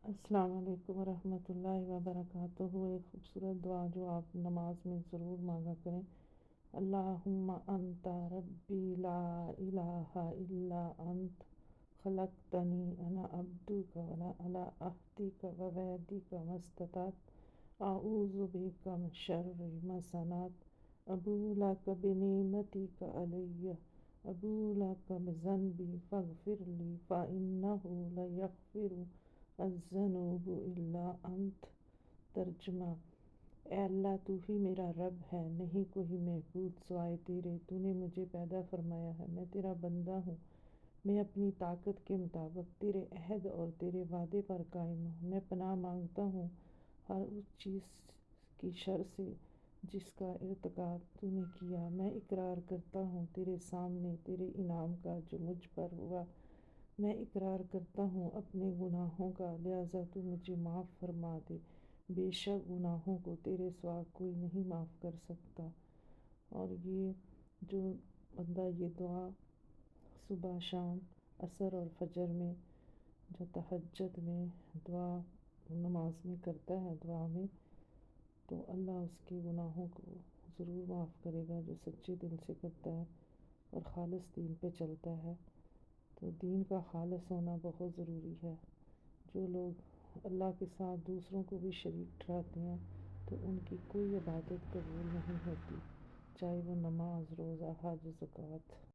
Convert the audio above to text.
السلام علیکم ورحمۃ اللہ وبرکاتہ۔ ایک خوبصورت دعا جو آپ نماز میں ضرور مانگا کریں۔ اللہم انت ربی لا الہ الا انت خلقتنی انا عبدک وانا علی عہدک ووعدک ما استطعت اعوذ بک من شر ما صنعت ابوء لک بنعمتک علی ابوء لک بذنبی فاغفر لی فانہ لا یغفر الذنوب الا انت۔ ترجمہ: اے اللہ، تو ہی میرا رب ہے، نہیں کوئی معبود سوائے تیرے۔ تو نے مجھے پیدا فرمایا ہے، میں تیرا بندہ ہوں۔ میں اپنی طاقت کے مطابق تیرے عہد اور تیرے وعدے پر قائم ہوں۔ میں پناہ مانگتا ہوں ہر اس چیز کی شر سے جس کا ارتکاب تو نے کیا۔ میں اقرار کرتا ہوں تیرے سامنے تیرے انعام کا جو مجھ پر ہوا۔ میں اقرار کرتا ہوں اپنے گناہوں کا، لہٰذا تو مجھے معاف فرما دے۔ بے شک گناہوں کو تیرے سوا کوئی نہیں معاف کر سکتا۔ اور یہ جو بندہ یہ دعا صبح شام عصر اور فجر میں جو تہجد میں دعا نماز میں کرتا ہے، دعا میں، تو اللہ اس کے گناہوں کو ضرور معاف کرے گا، جو سچے دل سے کرتا ہے اور خالص دین پہ چلتا ہے۔ تو دین کا خالص ہونا بہت ضروری ہے۔ جو لوگ اللہ کے ساتھ دوسروں کو بھی شریک ٹھہراتے ہیں تو ان کی کوئی عبادت قبول نہیں ہوتی، چاہے وہ نماز، روزہ، حج، زکوٰۃ۔